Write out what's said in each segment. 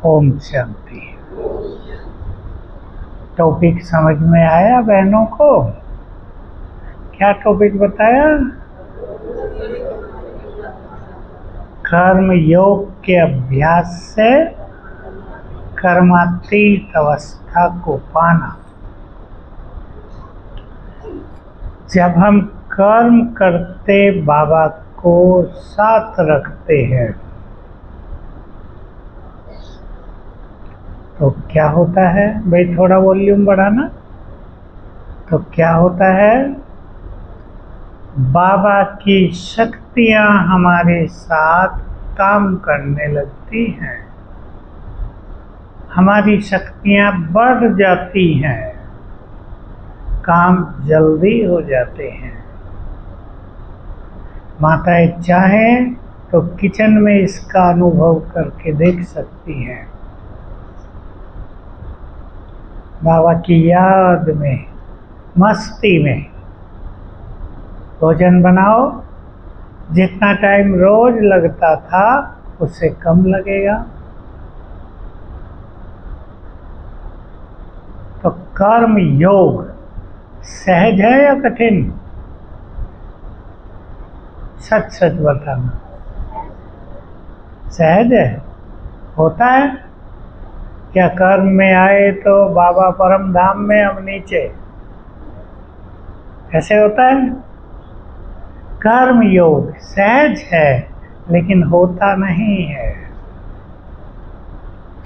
Om Shanti. Topic समझ में आया बहनों को? क्या टॉपिक बताया? कर्म योग के अभ्यास से कर्मातीत अवस्था को पाना। जब हम कर्म करते बाबा को साथ रखते हैं तो क्या होता है भाई? थोड़ा वॉल्यूम बढ़ाना। तो क्या होता है? बाबा की शक्तियां हमारे साथ काम करने लगती हैं, हमारी शक्तियां बढ़ जाती हैं, काम जल्दी हो जाते हैं। माताएं चाहें तो किचन में इसका अनुभव करके देख सकती हैं। बाबा की याद में, मस्ती में भोजन बनाओ। जितना टाइम रोज लगता था उससे कम लगेगा। तो कर्म योग सहज है या कठिन? सच सच बताना। सहज है? होता है क्या? कर्म में आए तो बाबा परम धाम में, हम नीचे, ऐसे होता है? कर्म योग सहज है लेकिन होता नहीं है।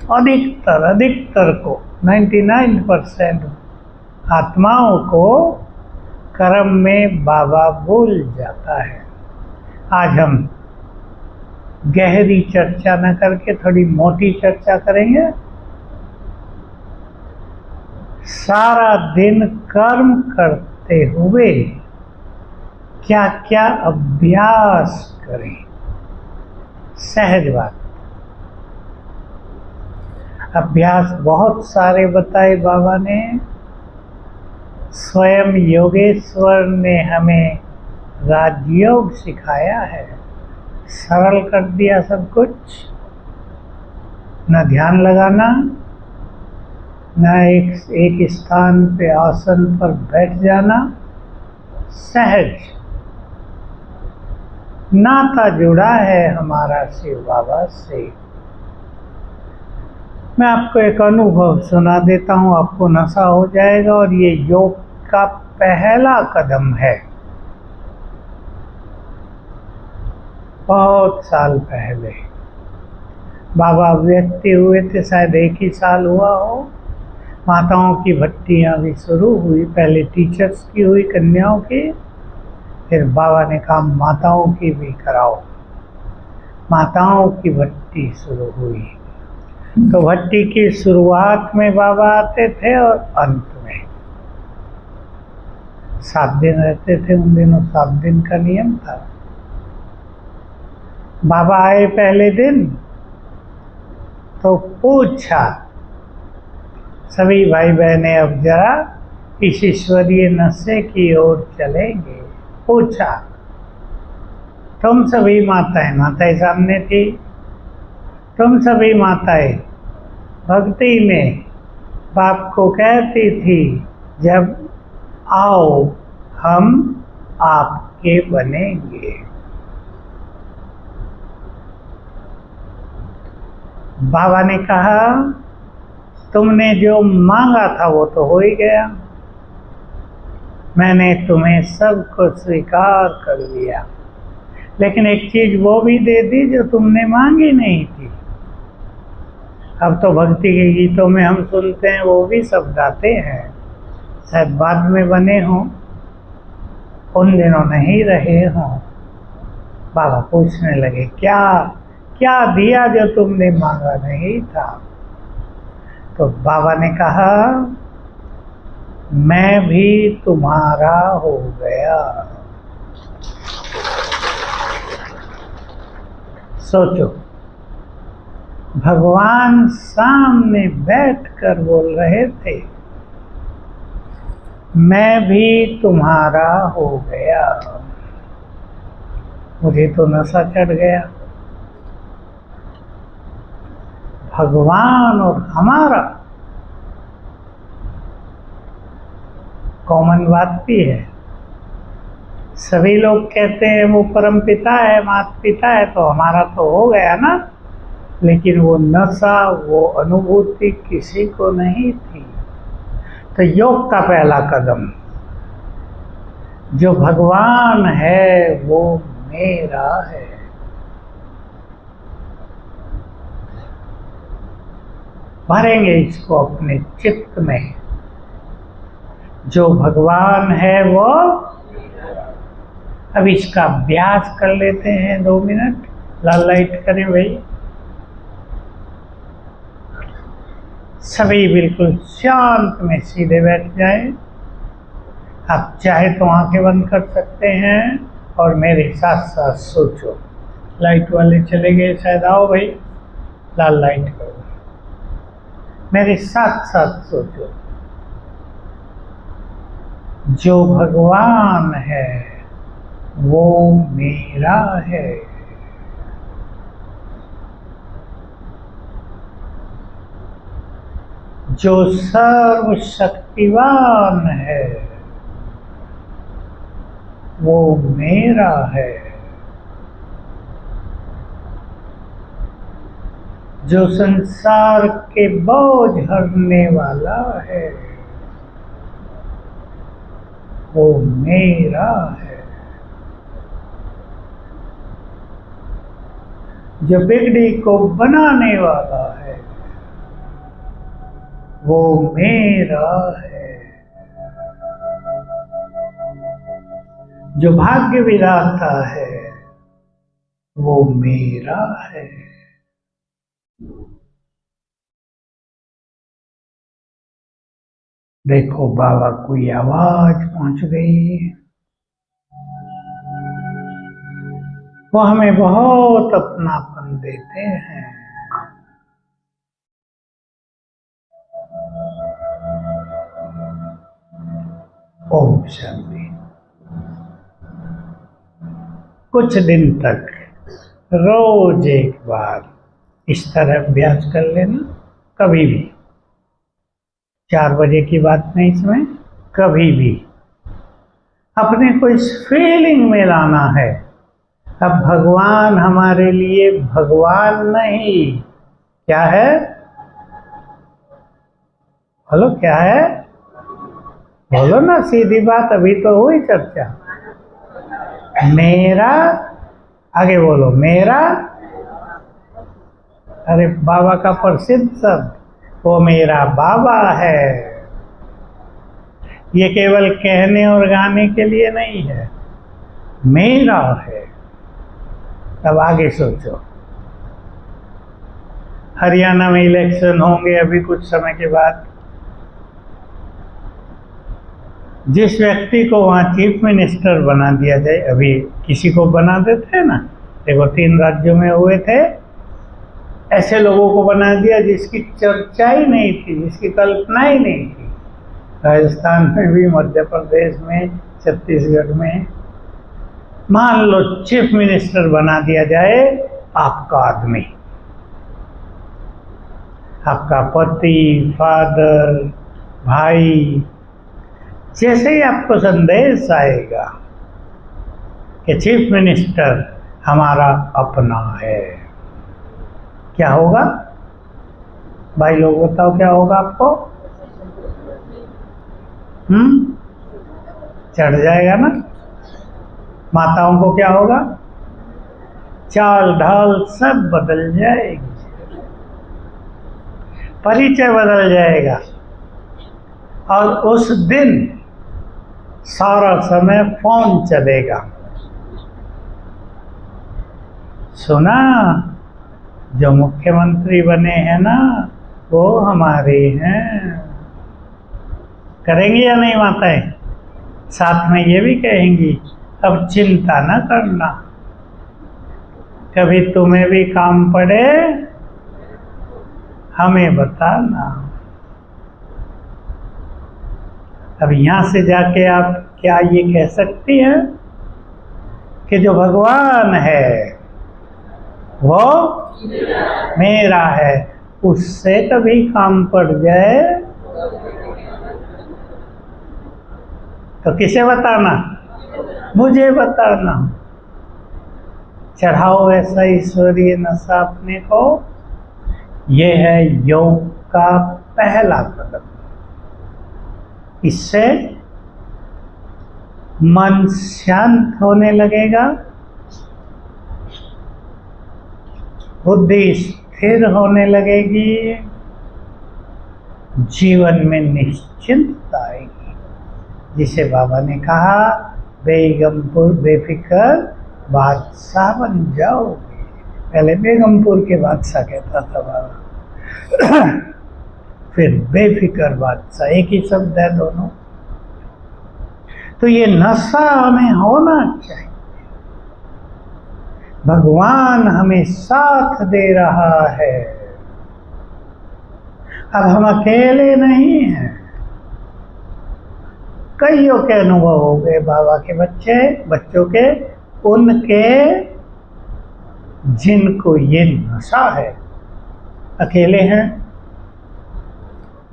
अधिकतर को 99% आत्माओं को कर्म में बाबा भूल जाता है। आज हम गहरी चर्चा न करके थोड़ी मोटी चर्चा करेंगे। सारा दिन कर्म करते हुए क्या क्या अभ्यास करें? सहज बात। अभ्यास बहुत सारे बताए बाबा ने। स्वयं योगेश्वर ने हमें राजयोग सिखाया है, सरल कर दिया सब कुछ। न ध्यान लगाना, न एक स्थान पे आसन पर बैठ जाना। सहज नाता जुड़ा है हमारा शिव बाबा से। मैं आपको एक अनुभव सुना देता हूँ, आपको नशा हो जाएगा। और ये योग का पहला कदम है। बहुत साल पहले बाबा व्यक्ति हुए थे, शायद 1 ही साल हुआ हो। माताओं की भट्टियाँ भी शुरू हुई। पहले टीचर्स की हुई, कन्याओं की। फिर बाबा ने कहा माताओं की भी कराओ। माताओं की भट्टी शुरू हुई। तो भट्टी की शुरुआत में बाबा आते थे और अंत में 7 दिन रहते थे। उन दिनों 7 दिन का नियम था। बाबा आए पहले दिन तो पूछा, सभी भाई बहनें अब जरा इस ईश्वरीय नशे की ओर चलेंगे। पूछा, तुम सभी माताएं सामने थी, तुम सभी माताएं भक्ति में बाप को कहती थी, जब आओ हम आपके बनेंगे। बाबा ने कहा तुमने जो मांगा था वो तो हो ही गया। मैंने तुम्हें सब कुछ स्वीकार कर लिया, लेकिन एक चीज वो भी दे दी जो तुमने मांगी नहीं थी। अब तो भक्ति के गीतों में हम सुनते हैं, वो भी सब गाते हैं, शायद बाद में बने हों, उन दिनों नहीं रहे हों। बाबा पूछने लगे, क्या क्या दिया जो तुमने मांगा नहीं था? तो बाबा ने कहा, मैं भी तुम्हारा हो गया। सोचो, भगवान सामने बैठकर बोल रहे थे, मैं भी तुम्हारा हो गया। मुझे तो नशा चढ़ गया। भगवान और हमारा कॉमन बात भी है। सभी लोग कहते हैं वो परम पिता है, माता पिता है, तो हमारा तो हो गया ना, लेकिन वो नशा, वो अनुभूति किसी को नहीं थी। तो योग का पहला कदम, जो भगवान है वो मेरा है। भरेंगे इसको अपने चित्त में, जो भगवान है वो। अब इसका अभ्यास कर लेते हैं 2 मिनट। लाल लाइट करें भाई। सभी बिल्कुल शांत में सीधे बैठ जाएं। आप चाहे तो आंखें बंद कर सकते हैं और मेरे साथ साथ सोचो। लाइट वाले चले गए शायद, आओ भाई लाल लाइट करो। मेरे साथ साथ सोचो, जो भगवान है वो मेरा है। जो सर्वशक्तिवान है वो मेरा है। जो संसार के बोझ हरने वाला है वो मेरा है। जो बिगड़ी को बनाने वाला है वो मेरा है। जो भाग्य विधाता है वो मेरा है। देखो बाबा कोई आवाज पहुंच गई, वो हमें बहुत अपनापन देते हैं। ओम शांति। कुछ दिन तक रोज एक बार इस तरह अभ्यास कर लेना। कभी भी 4 बजे की बात नहीं, इसमें कभी भी अपने को इस फीलिंग में लाना है। अब भगवान हमारे लिए भगवान नहीं, क्या है? बोलो क्या है? बोलो ना, सीधी बात, अभी तो हुई चर्चा। मेरा, आगे बोलो, मेरा। अरे बाबा का प्रसिद्ध शब्द, वो मेरा बाबा है। ये केवल कहने और गाने के लिए नहीं है, मेरा है। अब आगे सोचो, हरियाणा में इलेक्शन होंगे अभी कुछ समय के बाद। जिस व्यक्ति को वहाँ चीफ मिनिस्टर बना दिया जाए, अभी किसी को बना देते हैं ना, देखो 3 राज्यों में हुए थे, ऐसे लोगों को बना दिया जिसकी चर्चा ही नहीं थी, जिसकी कल्पना ही नहीं थी। राजस्थान में भी, मध्य प्रदेश में, छत्तीसगढ़ में। मान लो चीफ मिनिस्टर बना दिया जाए आपका आदमी, आपका पति, फादर, भाई। जैसे ही आपको संदेश आएगा कि चीफ मिनिस्टर हमारा अपना है, क्या होगा भाई लोग? बताओ क्या होगा आपको? चढ़ जाएगा ना। माताओं को क्या होगा? चाल ढाल सब बदल जाएगी, परिचय बदल जाएगा। और उस दिन सारा समय फोन चलेगा। सुना, जो मुख्यमंत्री बने हैं ना वो हमारे हैं। करेंगी या नहीं माताएं? साथ में ये भी कहेंगी, अब चिंता न करना, कभी तुम्हें भी काम पड़े हमें बताना। अब यहाँ से जाके आप क्या ये कह सकती हैं कि जो भगवान है वो मेरा है? उससे कभी काम पड़ जाए तो किसे बताना? मुझे बताना। चढ़ाओ ऐसा ईश्वरीय नशा अपने को। ये है योग का पहला कदम। इससे मन शांत होने लगेगा, बुद्धि स्थिर होने लगेगी, जीवन में निश्चिंतता आएगी। जिसे बाबा ने कहा, बेगमपुर बेफिक्र बादशाह बन जाओगे। पहले बेगमपुर के बादशाह कहता था बाबा, फिर बेफिक्र बादशाह, एक ही शब्द है दोनों। तो ये नशा हमें होना चाहिए। भगवान हमें साथ दे रहा है। अब हम अकेले नहीं हैं। कईयों के अनुभव हो गए बाबा के बच्चों के, उनके जिनको ये नशा है, अकेले हैं।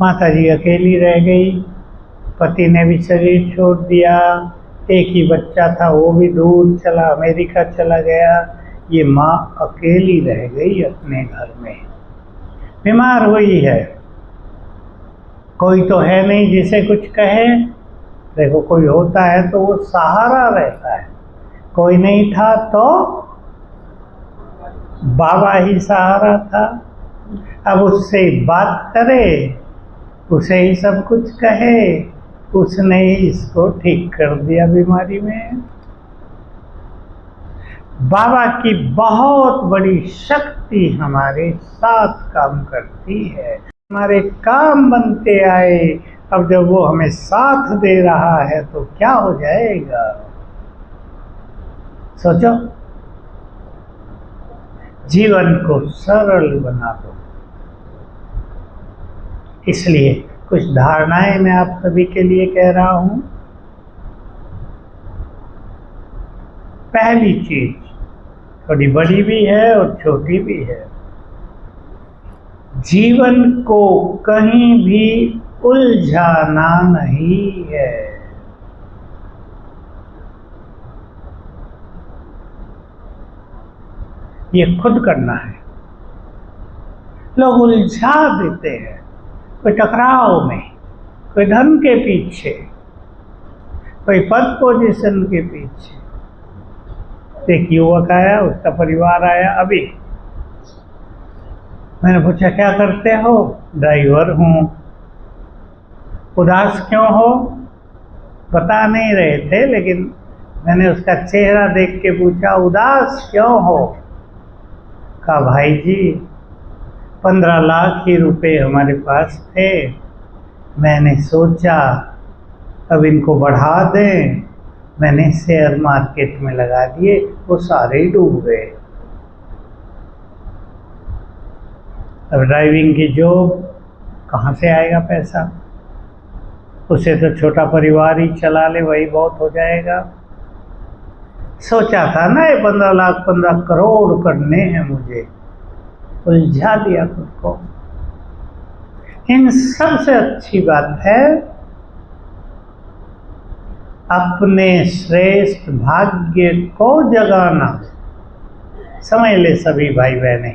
माता जी अकेली रह गई, पति ने भी शरीर छोड़ दिया, एक ही बच्चा था वो भी दूर चला, अमेरिका चला गया। ये माँ अकेली रह गई अपने घर में, बीमार हुई है। कोई तो है नहीं जिसे कुछ कहे। देखो, कोई होता है तो वो सहारा रहता है, कोई नहीं था तो बाबा ही सहारा था। अब उससे बात करे, उसे ही सब कुछ कहे, उसने ही इसको ठीक कर दिया बीमारी में। बाबा की बहुत बड़ी शक्ति हमारे साथ काम करती है, हमारे काम बनते आए। अब जब वो हमें साथ दे रहा है तो क्या हो जाएगा? सोचो, जीवन को सरल बना दो। इसलिए कुछ धारणाएं मैं आप सभी के लिए कह रहा हूं। पहली चीज, थोड़ी बड़ी भी है और छोटी भी है, जीवन को कहीं भी उलझाना नहीं है। ये खुद करना है। लोग उलझा देते हैं, कोई टकराव में, कोई धन के पीछे, कोई पद पोजीशन के पीछे। एक युवक आया, उसका परिवार आया अभी। मैंने पूछा, क्या करते हो? ड्राइवर हूँ। उदास क्यों हो? बता नहीं रहे थे, लेकिन मैंने उसका चेहरा देख के पूछा, उदास क्यों हो? कहा, भाई जी 15 लाख ही रुपए हमारे पास थे, मैंने सोचा अब इनको बढ़ा दें, मैंने शेयर मार्केट में लगा दिए, वो सारे ही डूब गए। अब ड्राइविंग की जॉब, कहाँ से आएगा पैसा? उसे तो छोटा परिवार ही चला ले, वही बहुत हो जाएगा। सोचा था ना ये 15 लाख 15 करोड़ करने हैं मुझे, उलझा दिया खुद को। इन सबसे अच्छी बात है अपने श्रेष्ठ भाग्य को जगाना। समझ ले सभी भाई बहने,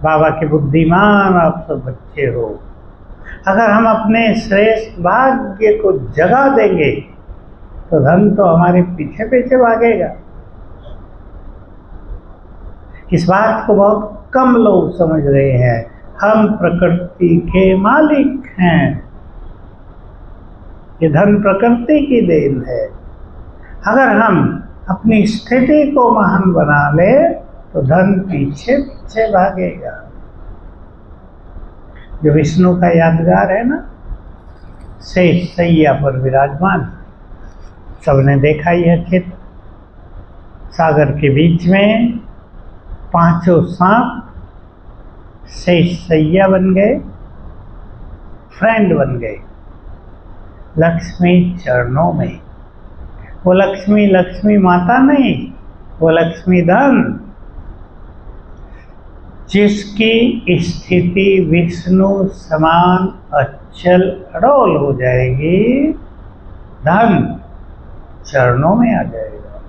बाबा के बुद्धिमान आप सब बच्चे हो। अगर हम अपने श्रेष्ठ भाग्य को जगा देंगे तो धन तो हमारे पीछे पीछे भागेगा। इस बात को बहुत कम लोग समझ रहे हैं। हम प्रकृति के मालिक हैं, ये धन प्रकृति की देन है। अगर हम अपनी स्थिति को महान बना ले तो धन पीछे पीछे भागेगा। जो विष्णु का यादगार है ना, शेष सैया पर विराजमान, सबने देखा ही है चित्र। सागर के बीच में 5 सांप शेष सैया बन गए, फ्रेंड बन गए लक्ष्मी चरणों में। वो लक्ष्मी लक्ष्मी माता नहीं, वो लक्ष्मी धन। जिसकी स्थिति विष्णु समान अचल अडोल हो जाएगी, धन चरणों में आ जाएगा।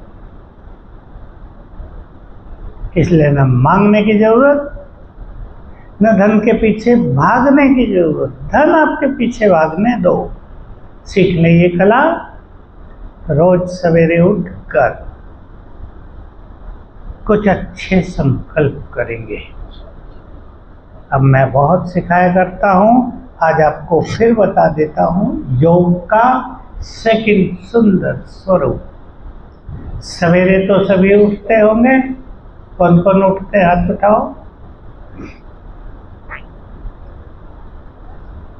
इसलिए न मांगने की जरूरत, न धन के पीछे भागने की जरूरत। धन आपके पीछे भागने दो। सीख ले ये कला। रोज सवेरे उठकर कुछ अच्छे संकल्प करेंगे। अब मैं बहुत सिखाया करता हूँ, आज आपको फिर बता देता हूँ योग का सेकंड सुंदर स्वरूप। सवेरे तो सभी उठते होंगे। कौन कौन उठते, हाथ उठाओ।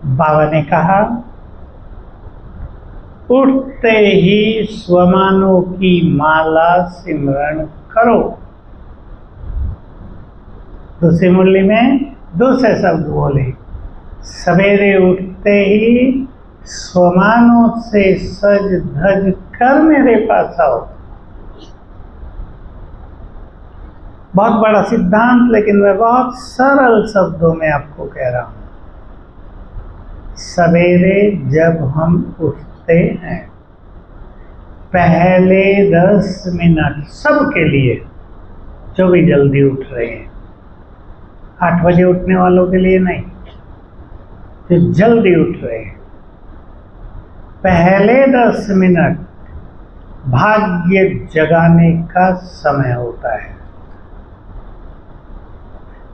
बाबा ने कहा उठते ही स्वमानों की माला सिमरण करो। दूसरी मुरली में दूसरे शब्द बोले, सवेरे उठते ही स्वमानों से सज धज कर मेरे पास आओ। बहुत बड़ा सिद्धांत, लेकिन मैं बहुत सरल शब्दों में आपको कह रहा हूं। सवेरे जब हम उठते हैं, पहले 10 मिनट सबके लिए, जो भी जल्दी उठ रहे हैं, 8 बजे उठने वालों के लिए नहीं, जो जल्दी उठ रहे हैं, पहले 10 मिनट भाग्य जगाने का समय होता है।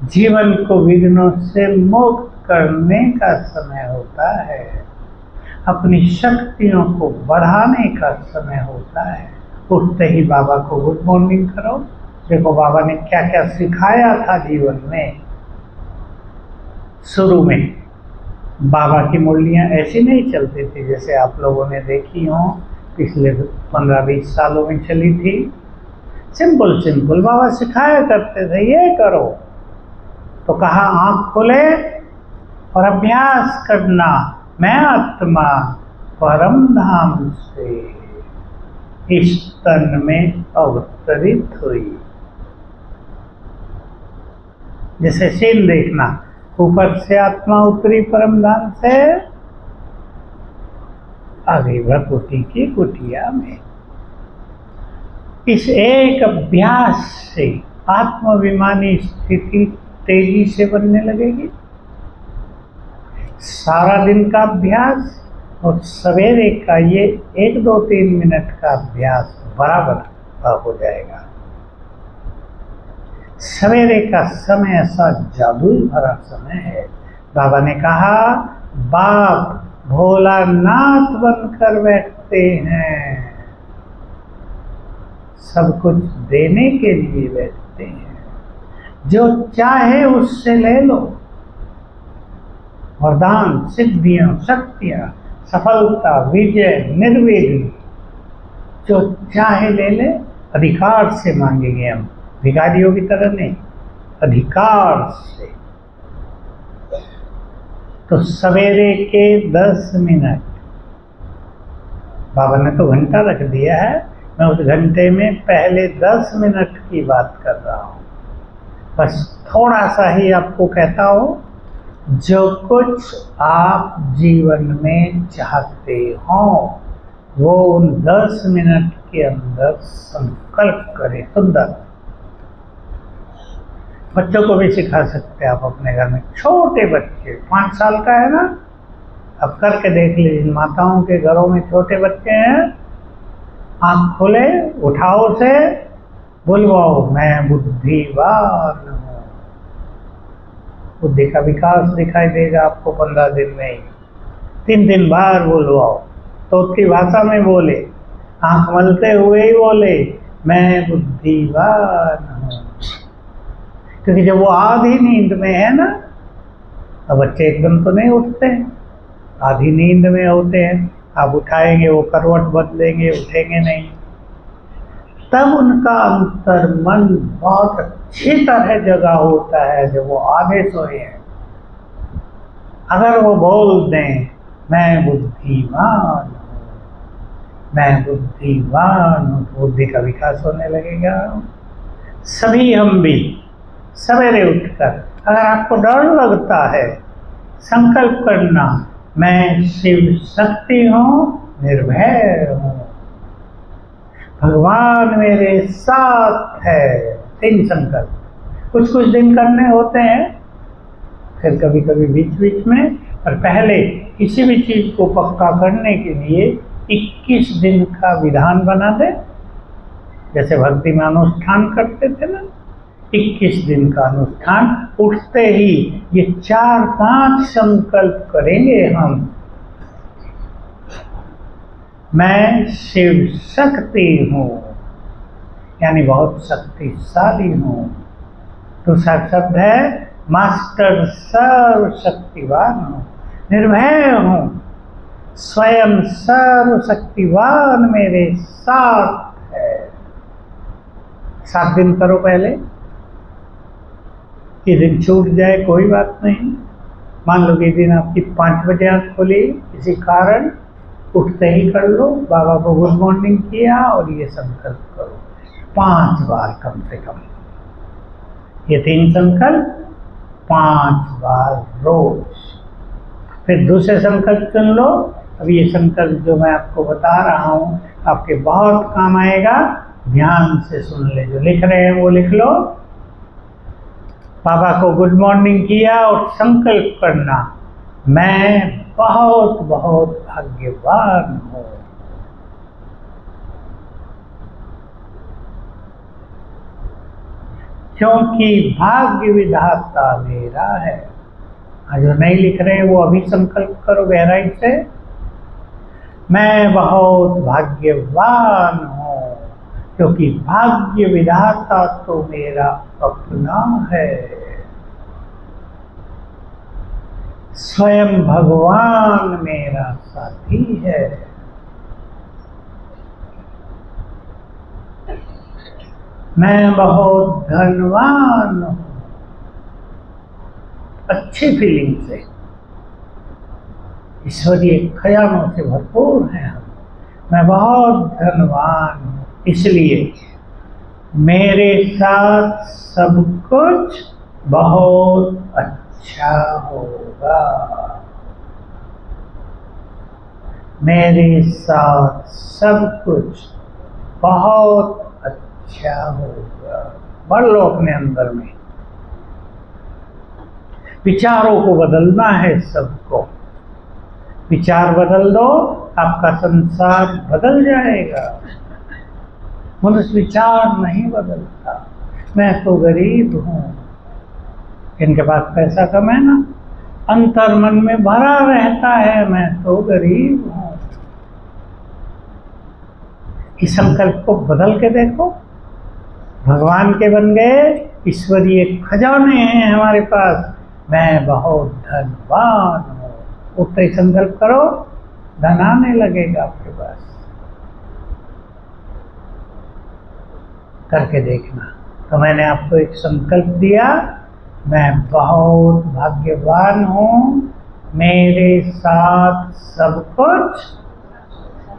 जीवन को विघ्नों से मुक्त करने का समय होता है। अपनी शक्तियों को बढ़ाने का समय होता है। उठते ही बाबा को गुड मॉर्निंग करो। देखो बाबा ने क्या क्या सिखाया था जीवन में। शुरू में बाबा की मुरलियाँ ऐसी नहीं चलती थी जैसे आप लोगों ने देखी हो, पिछले 15-20 सालों में चली थी। सिंपल सिंपल बाबा सिखाया करते थे, ये करो तो कहा आँख खोले और अभ्यास करना, मैं आत्मा परम धाम से इस तन में अवतरित हुई। जैसे सीन देखना, ऊपर से आत्मा उतरी परम धाम से, आ गई भ्रकुटी की कुटिया में। इस एक अभ्यास से आत्माभिमानी स्थिति तेजी से बनने लगेगी। सारा दिन का अभ्यास और सवेरे का ये 1-2-3 मिनट का अभ्यास बराबर हो जाएगा। सवेरे का समय ऐसा जादुई भरा समय है। बाबा ने कहा बाप भोलानाथ बनकर बैठते हैं, सब कुछ देने के लिए बैठते हैं। जो चाहे उससे ले लो, वरदान, सिद्धियां, शक्तियां, सफलता, विजय, निर्विघ्न, जो चाहे ले ले। अधिकार से मांगेंगे हम, भिखारियों की तरह नहीं, अधिकार से। तो सवेरे के 10 मिनट, बाबा ने तो घंटा रख दिया है, मैं उस घंटे में पहले 10 मिनट की बात कर रहा हूँ। बस थोड़ा सा ही आपको कहता हूँ, जो कुछ आप जीवन में चाहते हो वो उन 10 मिनट के अंदर संकल्प करें। सुंदर बच्चों को भी सिखा सकते हैं आप अपने घर में। छोटे बच्चे, 5 साल का है ना, अब करके देख लीजिए। माताओं के घरों में छोटे बच्चे हैं, आँख खोले, उठाओ से, बुलवाओ मैं बुद्धिवान हूँ। बुद्धि का विकास दिखाई देगा आपको 15 दिन में ही। 3 बार बुलवाओ, तो उसकी भाषा में बोले, आँख मलते हुए ही बोले मैं बुद्धिवान हूँ। क्योंकि जब वो आधी नींद में है ना, अब बच्चे एकदम तो नहीं उठते, आधी नींद में होते हैं। आप उठाएंगे, वो करवट बदलेंगे, उठेंगे नहीं। तब उनका अंतर्मन बहुत अच्छी तरह जगा होता है जब वो आधे सोए हैं। अगर वो बोल दें मैं बुद्धिमान हूँ, मैं बुद्धिमान हूँ, तो बुद्धि का विकास होने लगेगा। सभी हम भी सवेरे उठकर अगर आपको डर लगता है, संकल्प करना, मैं शिव शक्ति हूँ, निर्भय हूँ, भगवान मेरे साथ है। 3 संकल्प कुछ कुछ दिन करने होते हैं, फिर कभी कभी बीच बीच में, पर पहले किसी भी चीज को पक्का करने के लिए 21 दिन का विधान बना दे। जैसे भक्ति में अनुष्ठान करते थे ना, 21 दिन का अनुष्ठान, उठते ही ये 4-5 संकल्प करेंगे हम। मैं शिव शक्ति हूँ, यानी बहुत शक्तिशाली हूँ। दूसरा शब्द है मास्टर सर्वशक्तिवान हूँ, निर्भय हूँ, स्वयं सर्वशक्तिवान मेरे साथ है। 7 दिन करो पहले, कि दिन छूट जाए कोई बात नहीं। मान लो कि दिन आपकी 5 बजे आँख खुली, किसी कारण उठते ही कर लो, बाबा को गुड मॉर्निंग किया और ये संकल्प करो 5 बार कम से कम। ये 3 संकल्प 5 बार रोज। फिर दूसरे संकल्प चुन लो। अब ये संकल्प जो मैं आपको बता रहा हूँ आपके बहुत काम आएगा, ध्यान से सुन ले। जो लिख रहे हैं वो लिख लो। बाबा को गुड मॉर्निंग किया और संकल्प करना, मैं बहुत बहुत भाग्यवान हूँ। क्योंकि भाग्य विधाता मेरा है। जो नहीं लिख रहे हैं वो अभी संकल्प करो गहराई से। मैं बहुत भाग्यवान हूँ, क्योंकि भाग्य विधाता तो मेरा अपना है। स्वयं भगवान मेरा साथी है। मैं बहुत धनवान हूँ। अच्छी फीलिंग से, ईश्वरीय खजानों से भरपूर हैं हम। मैं बहुत धनवान हूँ, इसलिए मेरे साथ सब कुछ बहुत अच्छा होगा। मेरे साथ सब कुछ बहुत अच्छा होगा। बढ़ लो अपने अंदर में। विचारों को बदलना है सबको। विचार बदल दो, आपका संसार बदल जाएगा। मनुष्य विचार नहीं बदलता। मैं तो गरीब हूँ, इनके पास पैसा कम है ना, अंतर मन में भरा रहता है, मैं तो गरीब हूँ। इस संकल्प को बदल के देखो। भगवान के बन गए, ईश्वरीय खजाने हैं हमारे पास। मैं बहुत धनवान हूँ। उठते ही संकल्प करो, धन आने लगेगा आपके पास। करके देखना। तो मैंने आपको एक संकल्प दिया, मैं बहुत भाग्यवान हूँ, मेरे साथ सब कुछ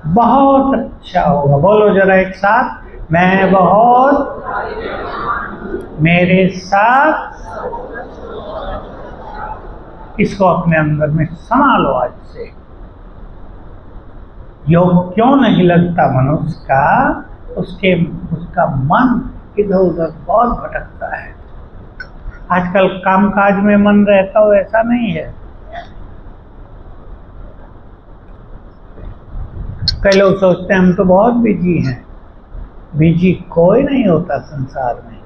बहुत अच्छा होगा। बोलो जरा एक साथ, मैं बहुत, मेरे साथ। इसको अपने अंदर में संभालो आज से। योग क्यों नहीं लगता मनुष्य का? उसका मन इधर उधर बहुत भटकता है। आजकल कामकाज में मन रहता हो ऐसा नहीं है। कई लोग सोचते हैं हम तो बहुत बिजी हैं। बिजी कोई नहीं होता संसार में।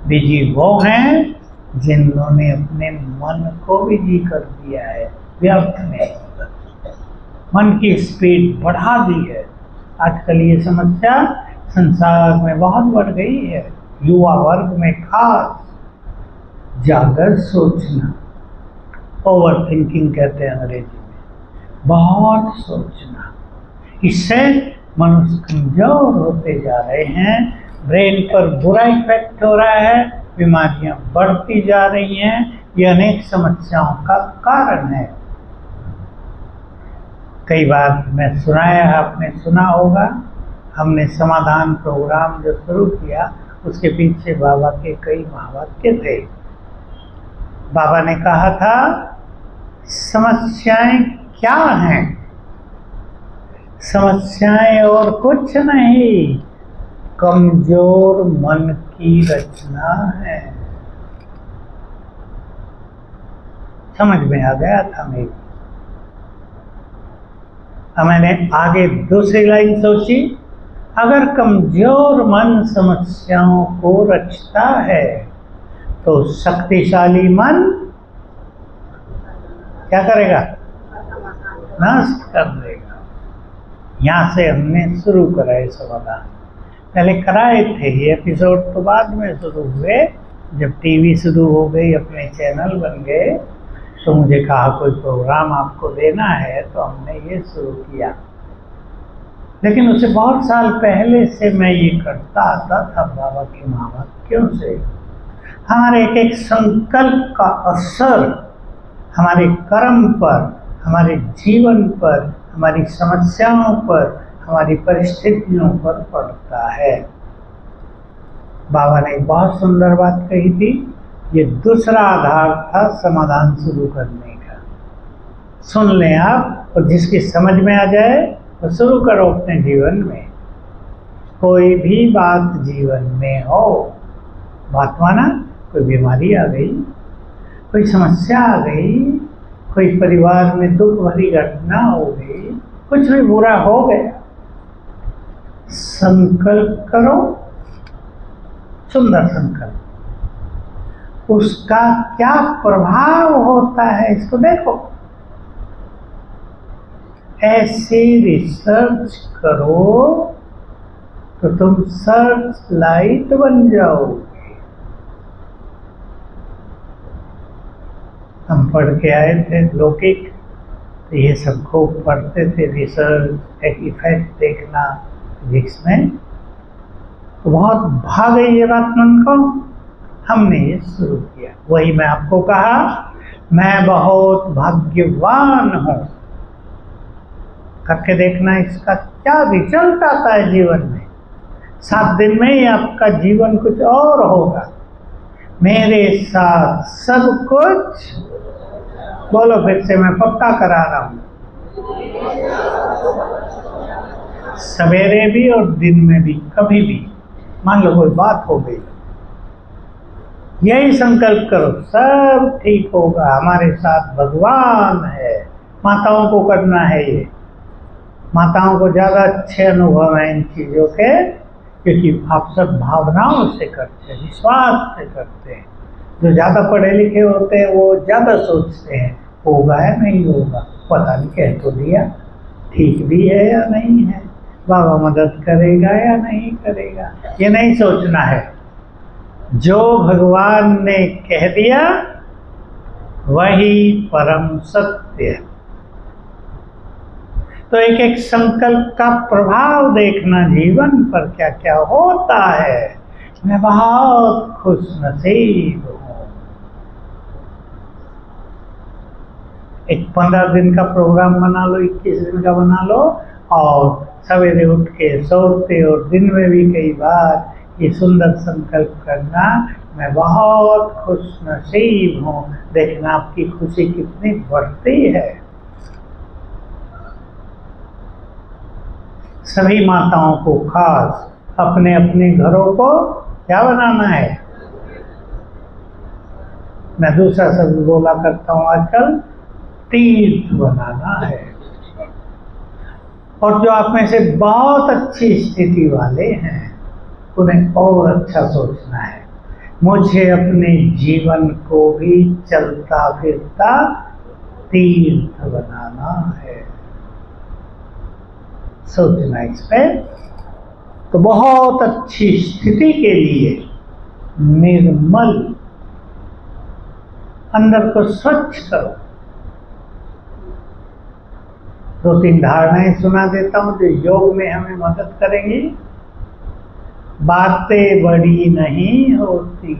बिजी वो हैं जिन्होंने अपने मन को बिजी कर दिया है व्यर्थ में। मन की स्पीड बढ़ा दी है। आजकल ये समस्या संसार में बहुत बढ़ गई है, युवा वर्ग में खास। जाकर सोचना, ओवर थिंकिंग कहते हैं अंग्रेजी में, बहुत सोचना। इससे मनुष्य कमजोर होते जा रहे हैं, ब्रेन पर बुरा इफेक्ट हो रहा है, बीमारियां बढ़ती जा रही हैं। ये अनेक समस्याओं का कारण है। कई बार मैं सुनाया, आपने सुना होगा, हमने समाधान प्रोग्राम जो शुरू किया उसके पीछे बाबा के कई महावाक्य थे। बाबा ने कहा था, समस्याएं क्या हैं? समस्याएं और कुछ नहीं, कमजोर मन की रचना है। समझ में आ गया था मेरी। अब मैंने आगे दूसरी लाइन सोची, अगर कमजोर मन समस्याओं को रचता है तो शक्तिशाली मन क्या करेगा? नष्ट कर देगा। यहां से हमने शुरू करा है समाधान। पहले कराए थे ये एपिसोड, तो बाद में शुरू हुए। जब टीवी शुरू हो गई, अपने चैनल बन गए, तो मुझे कहा कोई प्रोग्राम आपको देना है, तो हमने ये शुरू किया। लेकिन उससे बहुत साल पहले से मैं ये करता आता था बाबा के महावाक्यों से। हमारे एक एक संकल्प का असर हमारे कर्म पर, हमारे जीवन पर, हमारी समस्याओं पर, हमारी परिस्थितियों पर पड़ता है। बाबा ने एक बहुत सुंदर बात कही थी, ये दूसरा आधार था समाधान शुरू करने का। सुन लें आप, और जिसकी समझ में आ जाए वो शुरू करो अपने जीवन में। कोई भी बात जीवन में हो, बात माना, कोई बीमारी आ गई, कोई समस्या आ गई, कोई परिवार में दुख भरी घटना हो गई, कुछ भी बुरा हो गया, संकल्प करो, सुंदर संकल्प। उसका क्या प्रभाव होता है इसको देखो। ऐसे रिसर्च करो तो तुम सर्च लाइट बन जाओगे। हम पढ़ के आए थे लौकिक, तो ये सब खूब पढ़ते थे, रिसर्च, एक इफेक्ट देखना फिजिक्स में। तो बहुत भा गई ये बात मन को, हमने ये शुरू किया। वही मैं आपको कहा, मैं बहुत भाग्यवान हूं। करके देखना इसका क्या रिजल्ट आता है जीवन में। 7 दिन में ही आपका जीवन कुछ और होगा। मेरे साथ सब कुछ, बोलो फिर से, मैं पक्का करा रहा हूं, सवेरे भी और दिन में भी, कभी भी। मान लो कोई बात हो गई, यही संकल्प करो, सब ठीक होगा, हमारे साथ भगवान है। माताओं को करना है ये। माताओं को ज़्यादा अच्छे अनुभव हैं इन चीज़ों के, क्योंकि आप सब भावनाओं से करते हैं, विश्वास से करते हैं। जो ज़्यादा पढ़े लिखे होते हैं वो ज़्यादा सोचते हैं, होगा या नहीं होगा, पता नहीं, कह तो दिया, ठीक भी है या नहीं है, बाबा मदद करेगा या नहीं करेगा, ये नहीं सोचना है। जो भगवान ने कह दिया वही परम सत्य है। तो एक एक संकल्प का प्रभाव देखना जीवन पर क्या क्या होता है। मैं बहुत खुशनसीब हूँ। एक 15 दिन का प्रोग्राम बना लो, 21 दिन का बना लो, और सवेरे उठ के सोते और दिन में भी कई बार ये सुंदर संकल्प करना, मैं बहुत खुशनसीब हूँ। देखना आपकी खुशी कितनी बढ़ती है। सभी माताओं को खास अपने अपने घरों को क्या बनाना है? मैं दूसरा शब्द बोला करता हूँ आजकल, तीर्थ बनाना है। और जो आप में से बहुत अच्छी स्थिति वाले हैं, उन्हें और अच्छा सोचना है। मुझे अपने जीवन को भी चलता फिरता तीर्थ बनाना है। सोचना इस पे। तो बहुत अच्छी स्थिति के लिए निर्मल, अंदर को स्वच्छ करो। 2-3 धारणाएं सुना देता हूं जो योग में हमें मदद करेंगी। बातें बड़ी नहीं होती,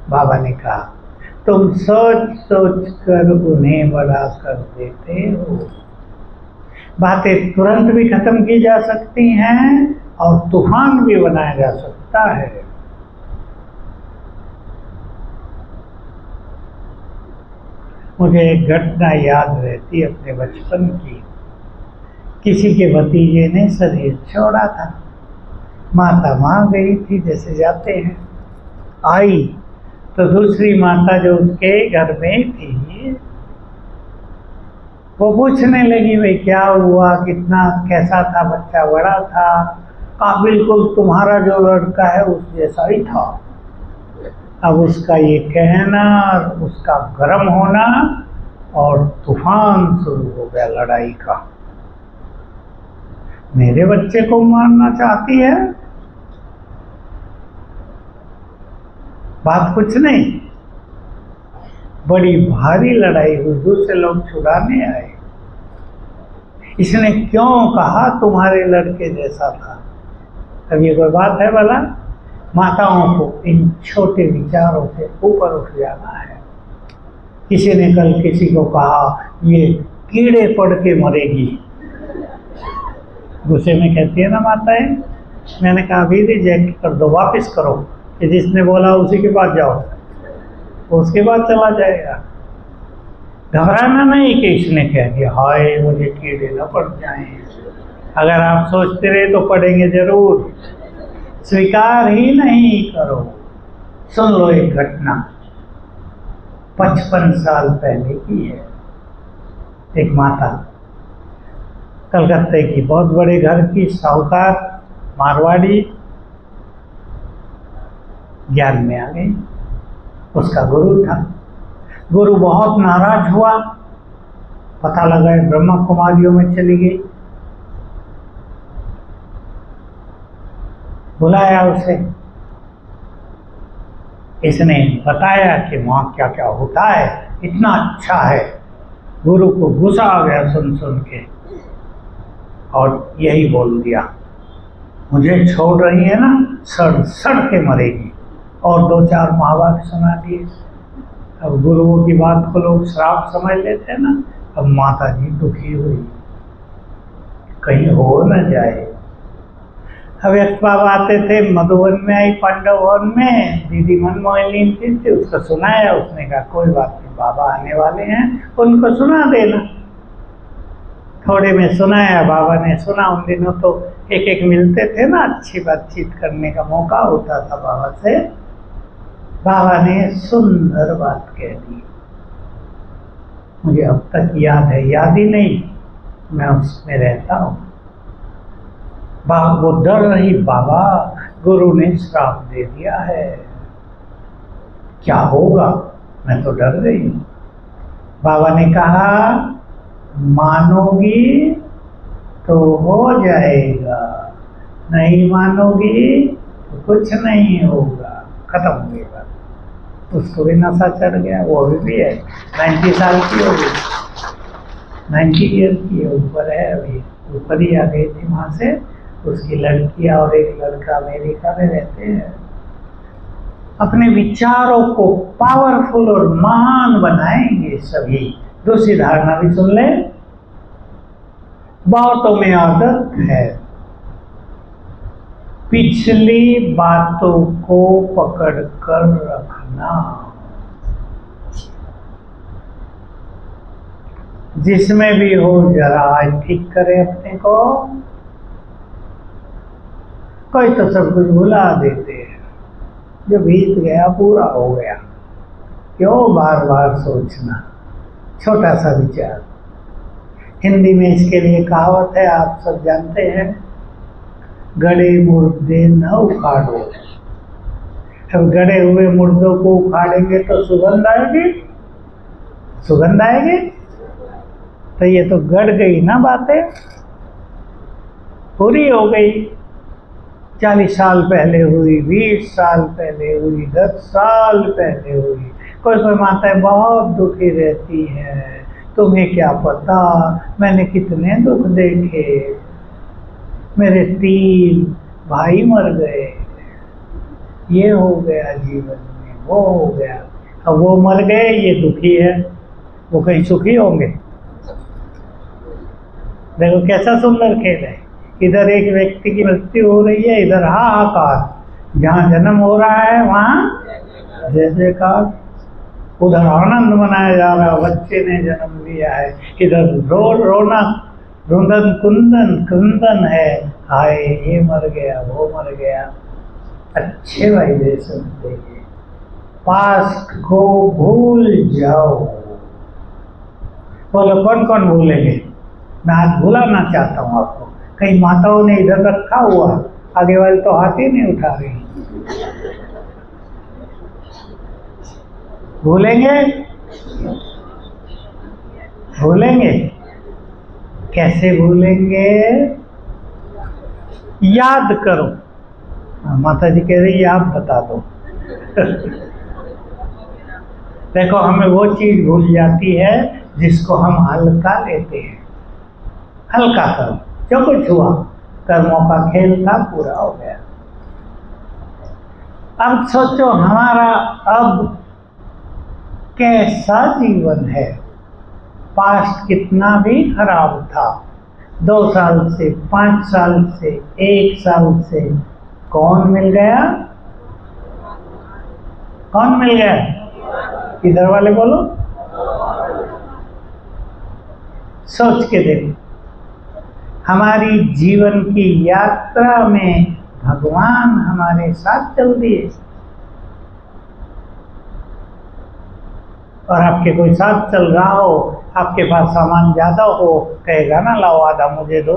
बाबा ने कहा, तुम सोच सोच कर उन्हें बड़ा कर देते हो। बातें तुरंत भी खत्म की जा सकती हैं और तूफान भी बनाया जा सकता है। मुझे एक घटना याद रहती अपने बचपन की। किसी के भतीजे ने शरीर छोड़ा था, माता वहाँ गई थी, जैसे जाते हैं। आई तो दूसरी माता जो उसके घर में थी, वो पूछने लगी, भाई क्या हुआ, कितना कैसा था बच्चा, बड़ा था? कहा बिल्कुल तुम्हारा जो लड़का है उस जैसा ही था। अब उसका ये कहना, उसका गर्म होना, और तूफान शुरू हो गया लड़ाई का। मेरे बच्चे को मारना चाहती है? बात कुछ नहीं, बड़ी भारी लड़ाई हुई, दूसरे लोग छुड़ाने आए। इसने क्यों कहा तुम्हारे लड़के जैसा था? अब ये कोई बात है भला? माताओं को इन छोटे विचारों से ऊपर उठ जाना है। किसी ने कल किसी को कहा ये कीड़े पड़ के मरेगी, गुस्से में कहती है ना माताएं। मैंने कहा अभी रिजेक्ट कर दो, वापस करो, कि जिसने बोला उसी के पास जाओ, उसके बाद चला जाएगा। घबराना नहीं कि इसने कह दिया, हाय मुझे कीड़े न पड़ जाएं। अगर आप सोचते रहे तो पड़ेंगे जरूर। स्वीकार ही नहीं करो। सुन लो एक घटना 55 साल पहले की है। एक माता कलकत्ते की बहुत बड़े घर की साहूकार मारवाड़ी ज्ञान में आ गई। उसका गुरु था। गुरु बहुत नाराज हुआ, पता लगा ब्रह्मा कुमारियों में चली गई। बुलाया उसे, इसने बताया कि वहाँ क्या क्या होता है, इतना अच्छा है। गुरु को गुस्सा आ गया सुन सुन के, और यही बोल दिया, मुझे छोड़ रही है ना, सड़ सड़ के मरेगी। और 2-4 महावाक्य सुना दिए। अब गुरुओं की बात को लोग श्राप समझ लेते हैं ना। अब माता जी दुखी हुई, कहीं हो न जाए। अब एक बाबा आते थे, मधुबन में आई, पांडव भवन में, दीदी मनमोहिनी थी, उसको सुनाया। उसने कहा कोई बात नहीं, बाबा आने वाले हैं, उनको सुना देना। थोड़े में सुनाया, बाबा ने सुना। उन दिनों तो एक एक मिलते थे ना, अच्छी बातचीत करने का मौका होता था बाबा से। बाबा ने सुंदर बात कह दी, मुझे अब तक याद है, याद ही नहीं, मैं उसमें रहता हूँ। वो डर रही, बाबा गुरु ने श्राप दे दिया है, क्या होगा? मैं तो डर गई। बाबा ने कहा मानोगी तो हो जाएगा, नहीं मानोगी तो कुछ नहीं होगा। खत्म हो गई बात। उसको भी नशा चढ़ गया, वो अभी भी है, 90 साल की हो गई, 90 ईयर की ऊपर है अभी। ऊपर ही आ गई थी वहाँ से। उसकी लड़कियाँ और एक लड़का अमेरिका में रहते हैं। अपने विचारों को पावरफुल और महान बनाएंगे सभी। दूसरी धारणा भी सुन ले, बहुतों में आदत है पिछली बातों को पकड़ कर रखना। जिसमें भी हो जरा आज ठीक करें अपने को। कोई तो सब कुछ भुला देते हैं, जो बीत गया पूरा हो गया, क्यों बार बार सोचना। छोटा सा विचार, हिंदी में इसके लिए कहावत है, आप सब जानते हैं, गड़े मुर्दे न उखाड़ो। अब गड़े हुए मुर्दों को उखाड़ेंगे तो सुगंध आएगी, सुगंध आएगी। तो ये तो गड़ गई ना बातें, पूरी हो गई। 40 साल पहले हुई, 20 साल पहले हुई, 10 साल पहले हुई। कोई कोई माताएं बहुत दुखी रहती हैं, तुम्हें क्या पता, मैंने कितने दुख देखे, मेरे 3 भाई मर गए, ये हो गया जीवन में, वो हो गया। अब वो मर गए, ये दुखी है, वो कहीं सुखी होंगे? देखो कैसा सुंदर खेल है। इधर एक व्यक्ति की मृत्यु हो रही है, इधर हाहाकार, जहाँ जन्म हो रहा है वहाँ जय जयकार, उधर आनंद मनाया जा रहा है, बच्चे ने जन्म लिया है, इधर रोना रुदन कुंदन क्रंदन है, हाय ये मर गया वो मर गया। अच्छे वाइब्रेशन देंगे, पास्ट को भूल जाओ। बोलो कौन कौन भूलेंगे? मैं आज भुलाना चाहता हूँ आपको। कई माताओं ने इधर रखा हुआ, आगे वाले तो हाथ ही नहीं उठा रही। भूलेंगे? भूलेंगे? कैसे भूलेंगे? याद करो। माता जी कह रही आप बता दो। देखो हमें वो चीज भूल जाती है जिसको हम हल्का लेते हैं। हल्का करो, जो कुछ हुआ कर्मों का खेल था, पूरा हो गया। अब सोचो हमारा अब कैसा जीवन है। पास्ट कितना भी खराब था, 2 साल से, 5 साल से, 1 साल से, कौन मिल गया? कौन मिल गया? इधर वाले बोलो। सोच के देखो, हमारी जीवन की यात्रा में भगवान हमारे साथ चल दिए। और आपके कोई साथ चल रहा हो, आपके पास सामान ज़्यादा हो, कहेगा ना लाओ आधा मुझे दो,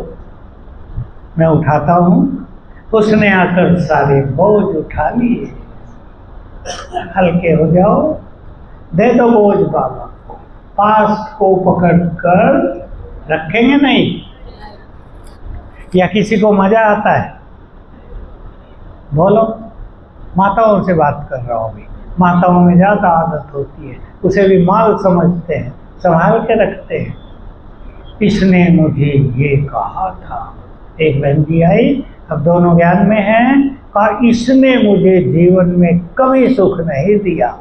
मैं उठाता हूँ। उसने आकर सारे बोझ उठा लिए। हल्के हो जाओ, दे दो बोझ बाबा को। पास्ट को पकड़ कर रखेंगे नहीं, या किसी को मजा आता है? बोलो। माताओं से बात कर रहा हूँ अभी। माताओं में ज़्यादा आदत होती है, उसे भी माल समझते हैं, संभाल के रखते हैं। इसने मुझे ये कहा था। एक बहन जी आई, अब दोनों ज्ञान में हैं, और इसने मुझे जीवन में कभी सुख नहीं दिया।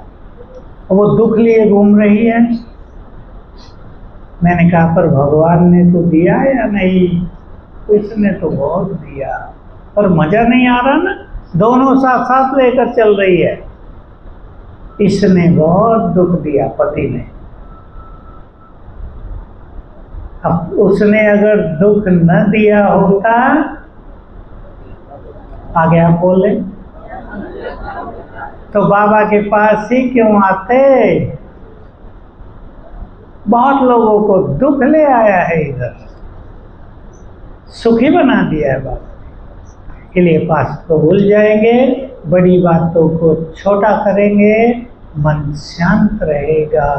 वो दुख लिए घूम रही है। मैंने कहा पर भगवान ने तो दिया या नहीं? इसने तो बहुत दिया, पर मजा नहीं आ रहा ना। दोनों साथ साथ लेकर चल रही है। इसने बहुत दुख दिया, पति ने। अब उसने अगर दुख न दिया होता, आगे आप बोले, तो बाबा के पास ही क्यों आते? बहुत लोगों को दुख ले आया है, इधर सुखी बना दिया है बाबा। के लिए पास्ट को भूल जाएंगे, बड़ी बातों को छोटा करेंगे, मन शांत रहेगा,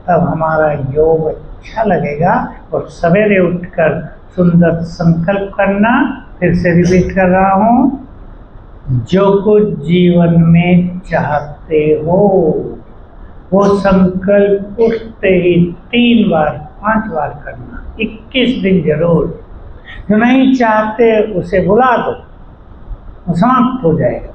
तब हमारा योग अच्छा लगेगा। और सवेरे उठकर सुंदर संकल्प करना। फिर से रिपीट कर रहा हूँ, जो कुछ जीवन में चाहते हो वो संकल्प उठते ही 3 बार 5 बार करना, 21 दिन जरूर। जो नहीं चाहते उसे भुला दो, वो समाप्त हो जाएगा।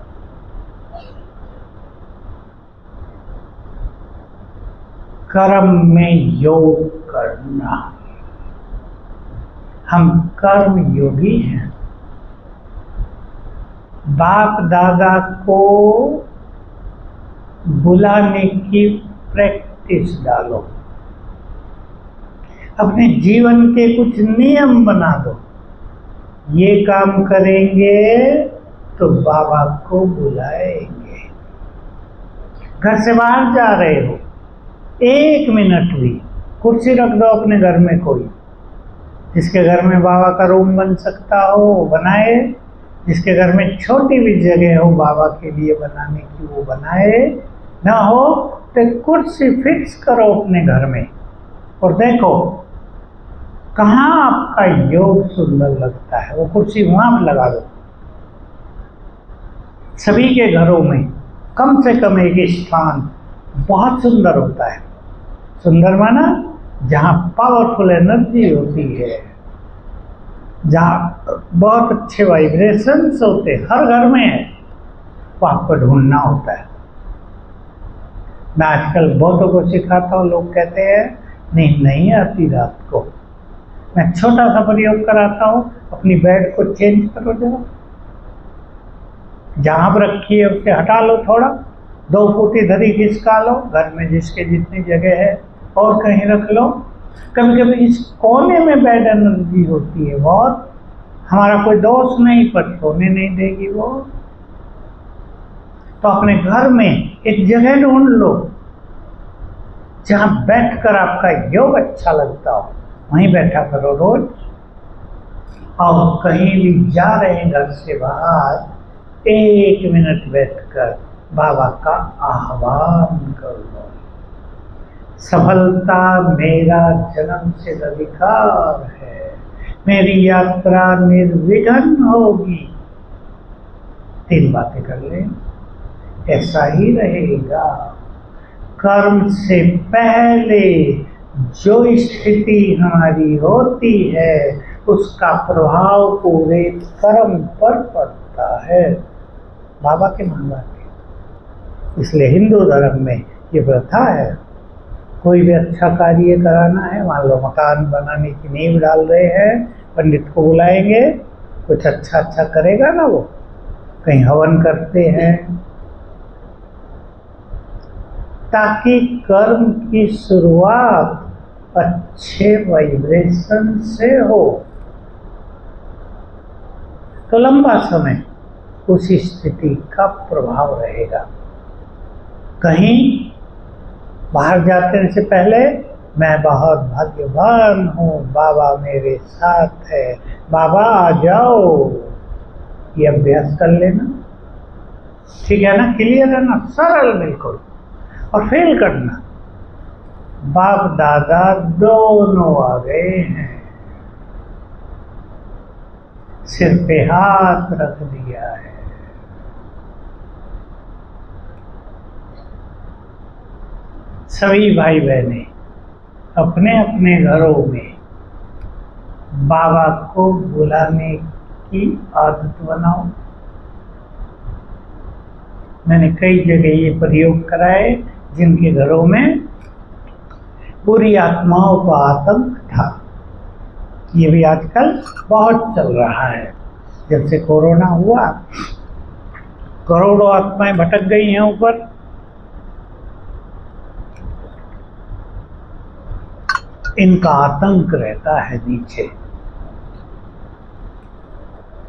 कर्म में योग करना। हम कर्म योगी हैं। बाप दादा को बुलाने की प्रैक्टिस डालो। अपने जीवन के कुछ नियम बना दो। ये काम करेंगे तो बाबा को बुलाएंगे। घर से बाहर जा रहे हो, 1 मिनट भी कुर्सी रख दो अपने घर में। कोई जिसके घर में बाबा का रूम बन सकता हो वो बनाए, जिसके घर में छोटी भी जगह हो बाबा के लिए बनाने की वो बनाए, ना हो तो कुर्सी फिक्स करो अपने घर में और देखो कहाँ आपका योग सुंदर लगता है, वो कुर्सी वहाँ पर लगा दो। सभी के घरों में कम से कम एक स्थान बहुत सुंदर होता है। सुंदर माना जहाँ पावरफुल एनर्जी होती है, जहाँ बहुत अच्छे वाइब्रेशंस होते हैं, हर घर में है, वो आपको ढूंढना होता है। मैं आजकल बहुतों को सिखाता हूँ, लोग कहते हैं नींद नहीं आती रात को। मैं छोटा सा प्रयोग कराता हूँ, अपनी बेड को चेंज करो जरा, जहां पर रखी है उसे हटा लो थोड़ा, 2 फुट इधर ही खिसका लो, घर में जिसके जितनी जगह है और कहीं रख लो। कभी कभी इस कोने में बैड एनर्जी होती है बहुत, हमारा कोई दोष नहीं पर सोने नहीं देगी वो, तो अपने घर में एक जगह ढूंढ लो जहां बैठकर आपका योग अच्छा लगता हो, वहीं बैठा करो रोज। और कहीं भी जा रहे हैं घर से बाहर, 1 मिनट बैठकर बाबा का आह्वान कर लो। सफलता मेरा जन्म से अधिकार है, मेरी यात्रा निर्विघ्न होगी। 3 बातें कर लें, ऐसा ही रहेगा। कर्म से पहले जो स्थिति हमारी होती है उसका प्रभाव पूरे कर्म पर पड़ता है। बाबा के मानवा के, इसलिए हिंदू धर्म में ये प्रथा है, कोई भी अच्छा कार्य कराना है, मान लो मकान बनाने की नींव डाल रहे हैं, पंडित को बुलाएंगे, कुछ अच्छा करेगा ना वो, कहीं हवन करते हैं, ताकि कर्म की शुरुआत अच्छे वाइब्रेशन से हो, तो लंबा समय उस स्थिति का प्रभाव रहेगा। कहीं बाहर जाने से पहले मैं बहुत भाग्यवान हूँ, बाबा मेरे साथ है, बाबा आ जाओ, ये अभ्यास कर लेना। ठीक है ना, क्लियर है ना, सरल बिल्कुल। और फेल करना, बाप दादा दोनों आ गए हैं, सिर पे हाथ रख दिया है। सभी भाई बहनें अपने अपने घरों में बाबा को बुलाने की आदत बनाओ। मैंने कई जगह ये प्रयोग कराए जिनके घरों में बुरी आत्माओं का आतंक था। ये भी आजकल बहुत चल रहा है। जब से कोरोना हुआ, करोड़ों आत्माएं भटक गई हैं ऊपर। इनका आतंक रहता है नीचे।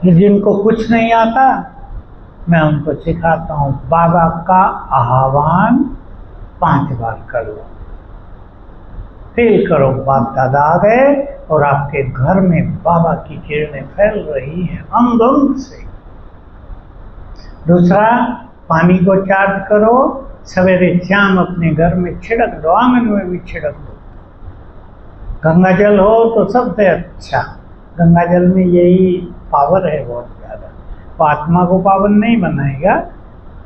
जिनको कुछ नहीं आता, मैं उनको सिखाता हूँ, बाबा का आह्वान 5 बार कर लो, फील करो बाप दादा आ गए और आपके घर में बाबा की किरणें फैल रही हैं अंग अंग से। दूसरा, पानी को चार्ज करो, सवेरे शाम अपने घर में छिड़क दो, आंगन में भी छिड़क दो। गंगा जल हो तो सबसे अच्छा, गंगा जल में यही पावर है बहुत ज़्यादा। वो आत्मा को पावन नहीं बनाएगा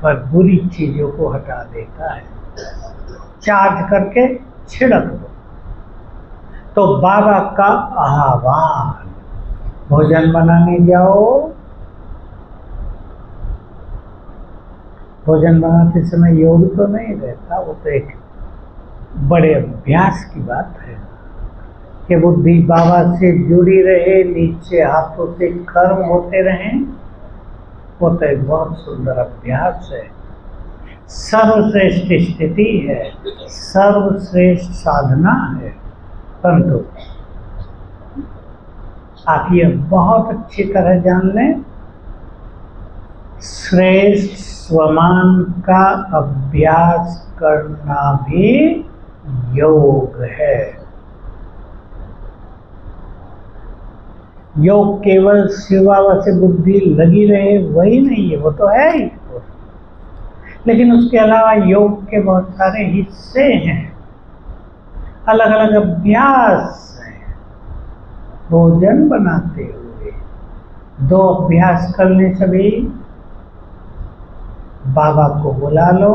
पर बुरी चीज़ों को हटा देता है। चार्ज करके छिड़क दो। तो बाबा का आह्वान, भोजन बनाने जाओ, भोजन बनाते समय योग तो नहीं रहता, वो तो एक बड़े अभ्यास की बात है कि बुद्धि बाबा से जुड़ी रहे, नीचे हाथों से कर्म होते रहें। वो तो एक बहुत सुंदर अभ्यास है, सर्वश्रेष्ठ स्थिति है, सर्वश्रेष्ठ साधना है। परंतु आप ये बहुत अच्छी तरह जान लें, श्रेष्ठ स्वमान का अभ्यास करना भी योग है। योग केवल शिव बाबा से बुद्धि लगी रहे वही नहीं है, वो तो है ही, लेकिन उसके अलावा योग के बहुत सारे हिस्से हैं, अलग अलग अभ्यास हैं। भोजन बनाते हुए 2 अभ्यास करने से भी बाबा को बुला लो,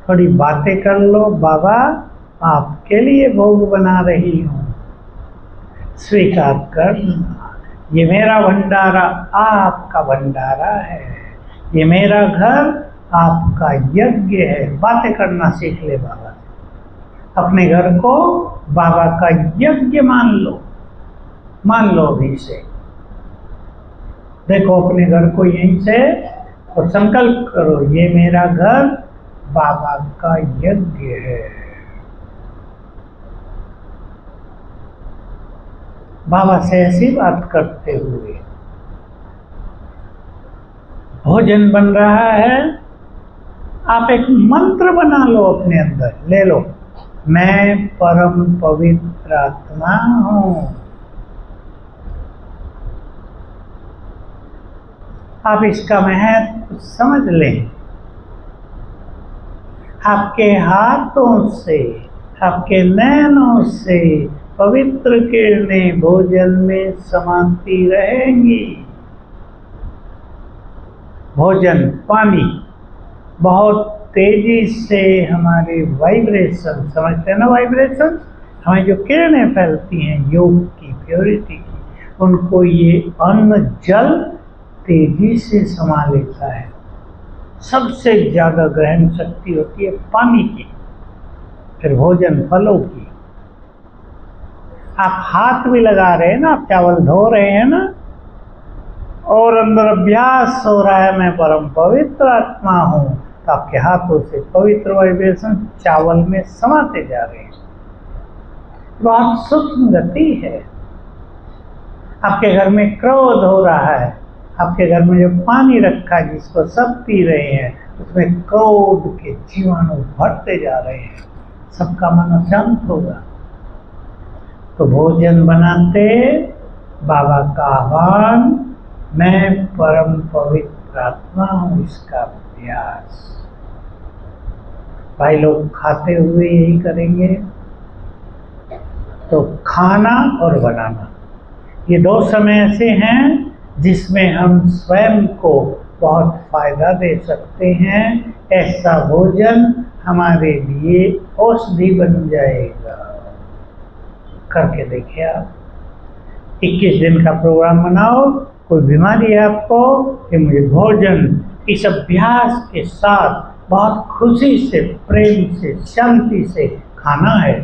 थोड़ी बातें कर लो, बाबा आपके लिए भोग बना रही हूँ, स्वीकार करना। ये मेरा भंडारा आपका भंडारा है, ये मेरा घर आपका यज्ञ है। बातें करना सीख ले बाबा से, अपने घर को बाबा का यज्ञ मान लो। मान लो अभी से, देखो अपने घर को यहीं से और संकल्प करो, ये मेरा घर बाबा का यज्ञ है। बाबा से ऐसी बात करते हुए भोजन बन रहा है, आप एक मंत्र बना लो अपने अंदर, ले लो, मैं परम पवित्र आत्मा हूं। आप इसका महत्व समझ लें। आपके हाथों से, आपके नैनों से पवित्र किरणें भोजन में समाती रहेंगी। भोजन, पानी बहुत तेजी से हमारे वाइब्रेशन, समझते हैं ना वाइब्रेशन, हमें जो किरणें फैलती हैं योग की, प्योरिटी की, उनको ये अन्न जल तेजी से समा लेता है। सबसे ज़्यादा ग्रहण शक्ति होती है पानी की, फिर भोजन फलों की। आप हाथ भी लगा रहे हैं ना, आप चावल धो रहे हैं ना, और अंदर अभ्यास हो रहा है मैं परम पवित्र आत्मा हूं, तो आपके हाथों से पवित्र वाइब्रेशन चावल में समाते जा रहे हैं। बहुत सूक्ष्म गति है। आपके घर में क्रोध हो रहा है, आपके घर में जो पानी रखा है जिसको सब पी रहे हैं, उसमें क्रोध के जीवाणु बढ़ते जा रहे हैं, सबका मन अशांत होगा। तो भोजन बनाते बाबा का आह्वान, मैं परम पवित्र आत्मा हूं, इसका अभ्यास। भाई लोग खाते हुए यही करेंगे। तो खाना और बनाना, ये दो समय ऐसे हैं जिसमें हम स्वयं को बहुत फायदा दे सकते हैं। ऐसा भोजन हमारे लिए औषधि बन जाएगा। करके देखिए आप, 21 दिन का प्रोग्राम बनाओ। कोई बीमारी है आपको कि मुझे भोजन इस अभ्यास के साथ बहुत खुशी से, प्रेम से, शांति से खाना है,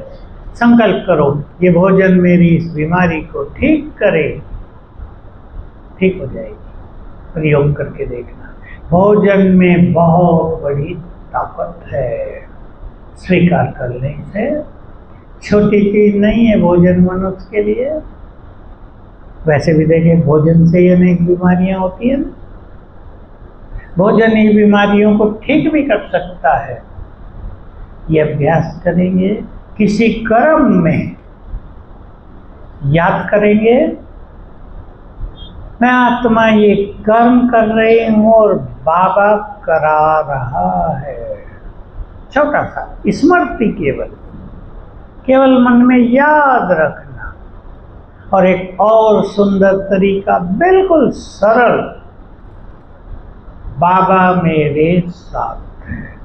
संकल्प करो ये भोजन मेरी इस बीमारी को ठीक करे, ठीक हो जाएगी। प्रयोग करके देखना। भोजन में बहुत बड़ी ताकत है, स्वीकार करने से। छोटी चीज नहीं है भोजन मनुष्य के लिए। वैसे भी देखें, भोजन से ही अनेक बीमारियां होती हैं। भोजन ही बीमारियों को ठीक भी कर सकता है। ये अभ्यास करेंगे, किसी कर्म में याद करेंगे, मैं आत्मा ये कर्म कर रही हूं और बाबा करा रहा है। छोटा सा स्मृति, केवल मन में याद रखना। और एक और सुंदर तरीका, बिल्कुल सरल, बाबा मेरे साथ है।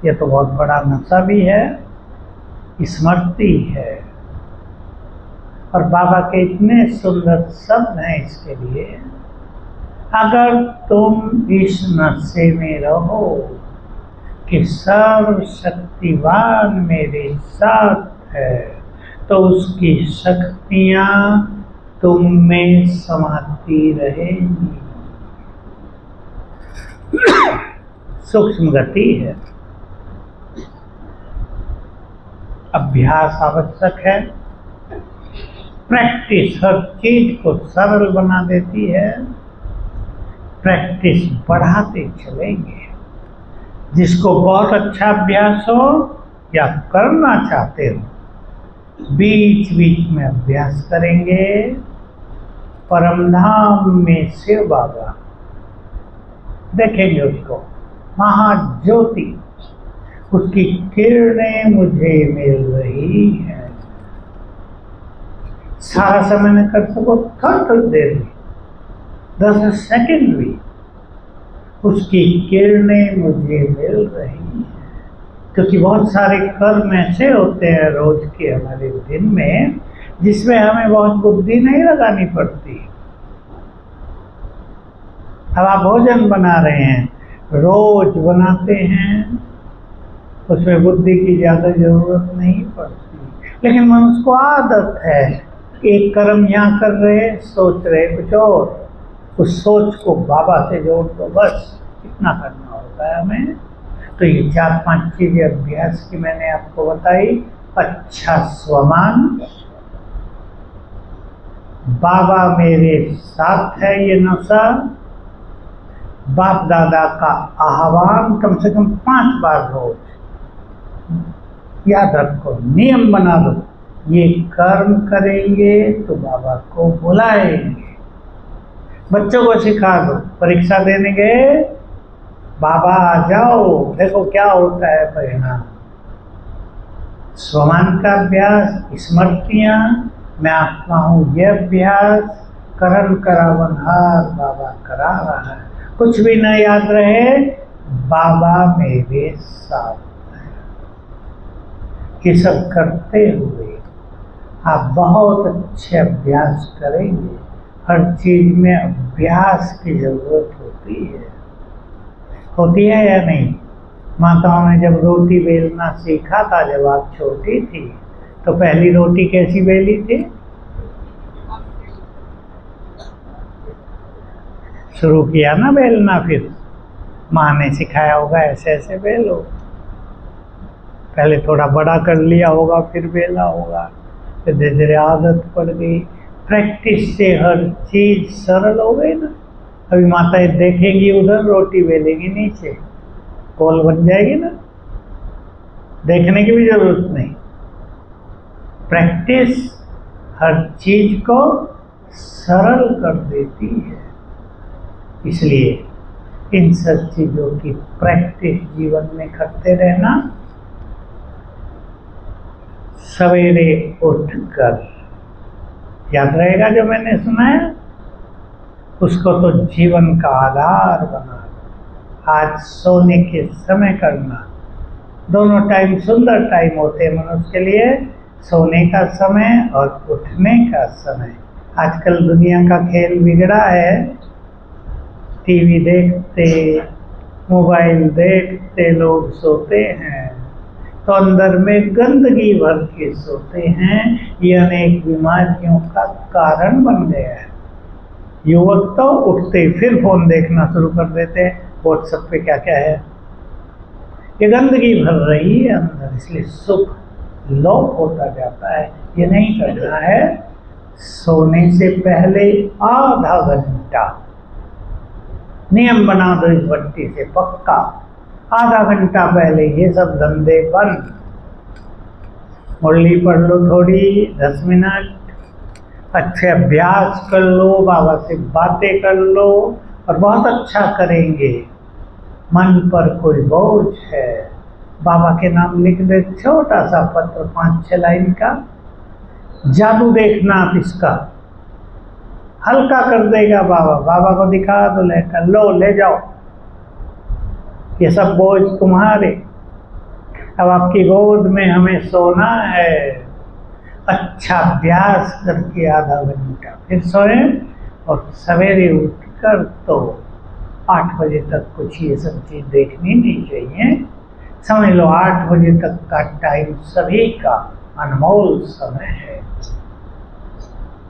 यह तो बहुत बड़ा नशा भी है, स्मृति है, और बाबा के इतने सुंदर शब्द हैं इसके लिए। अगर तुम इस नशे में रहो कि सर्वशक्तिवान मेरे साथ है, तो उसकी शक्तियां तुम में समाती रहेंगी। सूक्ष्म गति है, अभ्यास आवश्यक है। प्रैक्टिस हर चीज को सरल बना देती है। प्रैक्टिस बढ़ाते चलेंगे। जिसको बहुत अच्छा अभ्यास हो या करना चाहते हो, बीच बीच में अभ्यास करेंगे। परमधाम में शिव बाबा देखेंगे उसको, महाज्योति, उसकी किरणें मुझे मिल रही हैं। सारा समय न कर सको, थोड़ी देर में, 10 सेकंड भी उसकी किरणें मुझे मिल रही हैं। क्योंकि बहुत सारे कर्म ऐसे होते हैं रोज के हमारे दिन में, जिसमें हमें बहुत बुद्धि नहीं लगानी पड़ती। अब आप भोजन बना रहे हैं, रोज बनाते हैं, उसमें बुद्धि की ज़्यादा जरूरत नहीं पड़ती। लेकिन मनुष्य को आदत है, एक कर्म यहाँ कर रहे, सोच रहे कुछ और, उस सोच को बाबा से जोड़ दो, बस इतना करना होता है हमें। तो ये 4-5 चीज़ें अभ्यास की मैंने आपको बताई। अच्छा स्वमान, बाबा मेरे साथ है, ये नशा, बाप दादा का आह्वान कम से कम 5 बार रोज याद रखो, नियम बना दो, ये कर्म करेंगे तो बाबा को बुलाएंगे। बच्चों को सिखा दो, परीक्षा देने गए, बाबा आ जाओ, देखो क्या होता है परिणाम। स्वमान का अभ्यास, स्मृतियाँ, मैं आत्मा हूँ, ये अभ्यास, करण करावनहार बाबा करा रहा है, कुछ भी न याद रहे, बाबा मेरे साथ है। ये सब करते हुए आप बहुत अच्छे अभ्यास करेंगे। हर चीज में अभ्यास की जरूरत होती है या नहीं? माताओं ने जब रोटी बेलना सीखा था, जब आप छोटी थी, तो पहली रोटी कैसी बेली थी? शुरू किया ना बेलना, फिर माँ ने सिखाया होगा ऐसे ऐसे बेलो, पहले थोड़ा बड़ा कर लिया होगा, फिर बेला होगा, फिर धीरे धीरे आदत पड़ गई। प्रैक्टिस से हर चीज सरल हो गई ना। अभी माताएं देखेंगी उधर, रोटी बेलेंगी नीचे, गोल बन जाएगी ना, देखने की भी जरूरत नहीं। प्रैक्टिस हर चीज को सरल कर देती है। इसलिए इन सब चीजों की प्रैक्टिस जीवन में करते रहना। सवेरे उठकर, याद रहेगा जो मैंने सुनाया, उसको तो जीवन का आधार बना। आज सोने के समय करना, दोनों टाइम सुंदर टाइम होते हैं मनुष्य के लिए, सोने का समय और उठने का समय। आजकल दुनिया का खेल बिगड़ा है, टीवी देखते, मोबाइल देखते लोग सोते हैं, तो अंदर में गंदगी भर के सोते हैं। ये अनेक बीमारियों का कारण बन गया है। युवक तो उठते ही फिर फोन देखना शुरू कर देते हैं, व्हाट्सएप पे क्या क्या है, ये गंदगी भर रही है अंदर, इसलिए सुख लोप होता जाता है। ये नहीं करना है। सोने से पहले आधा घंटा नियम बना दो इस बत्ती से, पक्का आधा घंटा पहले ये सब धंधे बंद। मुरली पढ़ लो थोड़ी 10 मिनट, अच्छे अभ्यास कर लो, बाबा से बातें कर लो, और बहुत अच्छा करेंगे। मन पर कोई बोझ है, बाबा के नाम लिख दे, छोटा सा पत्र 5-6 लाइन का, जादू देखना आप इसका, हल्का कर देगा बाबा। बाबा को दिखा दो लेकर, लो ले जाओ, ये सब बोझ तुम्हारे, अब आपकी गोद में हमें सोना है। अच्छा अभ्यास करके आधा घंटा फिर सोए, और सवेरे उठकर तो 8 बजे तक कुछ ये सब चीज़ देखनी नहीं चाहिए। समझ लो 8 बजे तक का टाइम सभी का अनमोल समय है।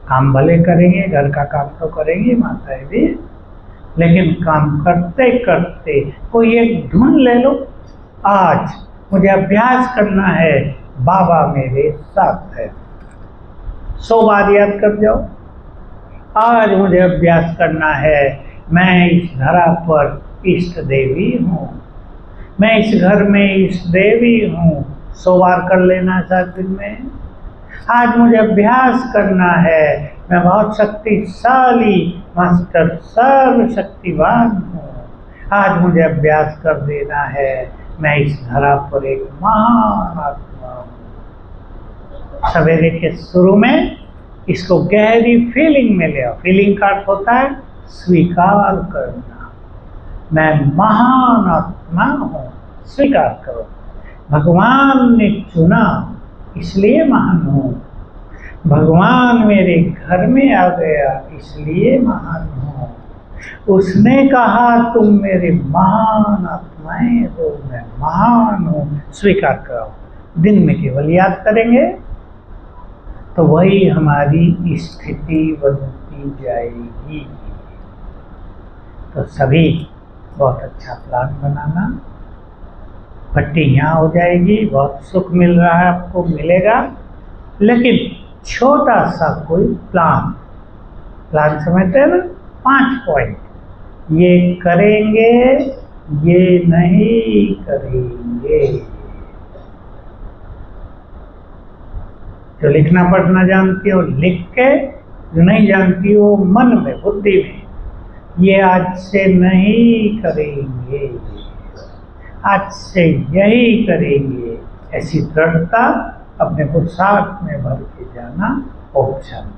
काम भले करेंगे, घर का काम तो करेंगी माताएं भी, लेकिन काम करते करते कोई एक धुन ले लो, आज मुझे अभ्यास करना है, बाबा मेरे साथ है। 100 बार याद कर जाओ, आज मुझे अभ्यास करना है, मैं इस धरा पर इष्ट देवी हूँ, मैं इस घर में इष्ट देवी हूँ। 100 बार कर लेना 7 दिन में। आज मुझे अभ्यास करना है, मैं बहुत शक्तिशाली मास्टर सर्वशक्तिवान हूँ। आज मुझे अभ्यास कर देना है, मैं इस धरा पर एक महान आत्मा हूँ। सवेरे के शुरू में इसको गहरी फीलिंग में ले आओ। फीलिंग का अर्थ होता है स्वीकार करना, मैं महान आत्मा हूँ, स्वीकार करो। भगवान ने चुना इसलिए महान हूँ, भगवान मेरे घर में आ गया इसलिए महान हूँ, उसने कहा तुम मेरे महान आत्माएं हो, मैं महान हूं, स्वीकार करो। दिन में केवल याद करेंगे तो वही हमारी स्थिति बनती जाएगी। तो सभी बहुत अच्छा प्लान बनाना। पट्टी यहाँ हो जाएगी, बहुत सुख मिल रहा है आपको, मिलेगा, लेकिन छोटा सा कोई प्लान समझते हैं ना, 5 पॉइंट, ये करेंगे, ये नहीं करेंगे। जो लिखना पढ़ना जानती हो लिख के, जो नहीं जानती हो मन में बुद्धि में, ये आज से नहीं करेंगे, आज से यही करेंगे, ऐसी दृढ़ता अपने पुरुषार्थ में भर के जाना। ओम शांति।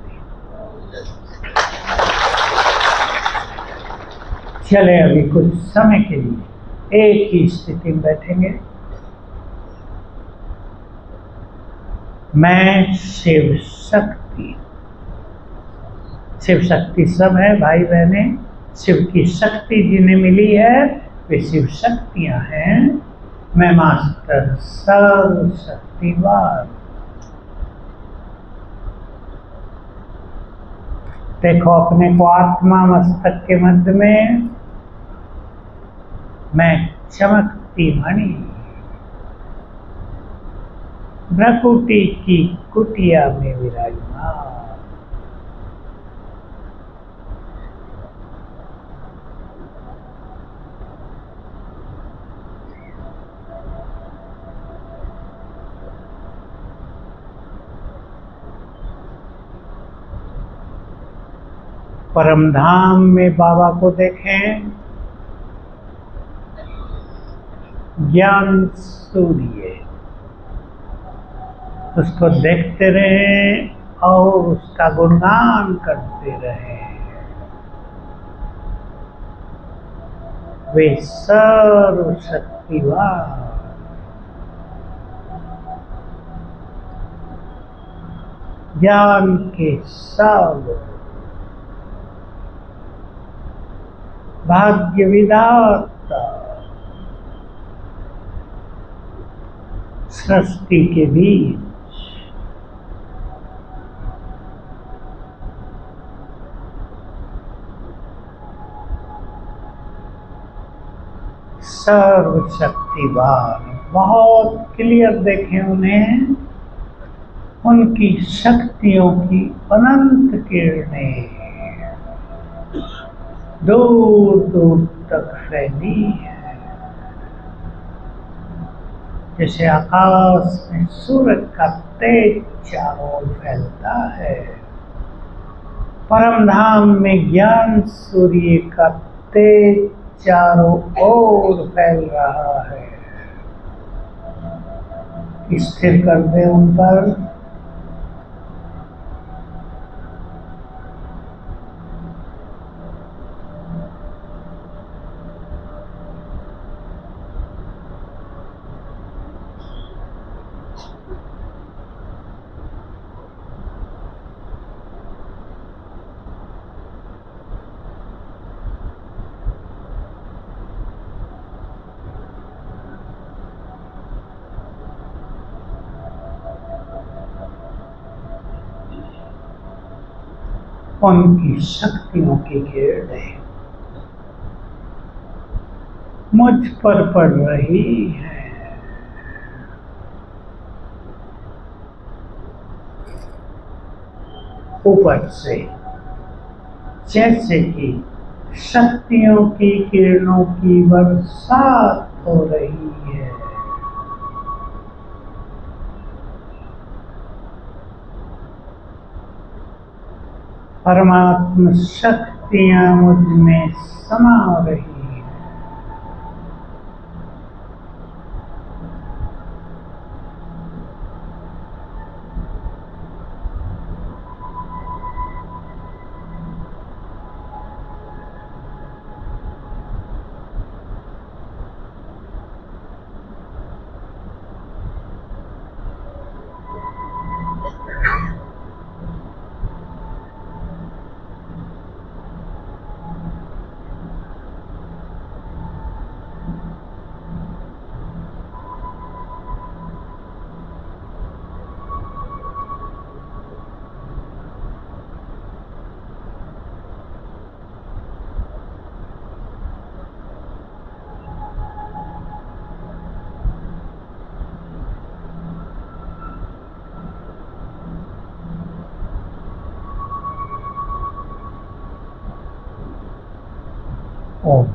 चले अभी कुछ समय के लिए एक ही स्थिति में बैठेंगे। मैं शिव शक्ति, शिव शक्ति सब है भाई बहने, शिव की शक्ति जिन्हें मिली है वे शिव शक्तियां हैं। मैं मास्टर सर्वशक्तिवान। देखो अपने को आत्मा मस्तक के मध्य में, मैं चमकती मणि भ्रकुटी की कुटिया में विराजमान। परमधाम में बाबा को देखें, ज्ञान सूर्य, उसको देखते रहें और उसका गुणगान करते रहें। वे सर्वशक्तिवान, ज्ञान के सागर, भाग्य विधाता, सृष्टि के बीच सर्वशक्तिवान। बहुत क्लियर देखें उन्हें, उनकी शक्तियों की अनंत किरणें दूर दूर तक फैली है, जैसे आकाश में सूरज का तेज चारों ओर फैलता है। परमधाम में ज्ञान सूर्य का तेज चारों ओर फैल रहा है। स्थिर कर दे उन पर। उनकी शक्तियों की किरणें मुझ पर पड़ रही है। ऊपर से जैसे कि शक्तियों की किरणों की बरसात हो रही है। परमात्मा शक्तियां मुझ में समा रही है। ओम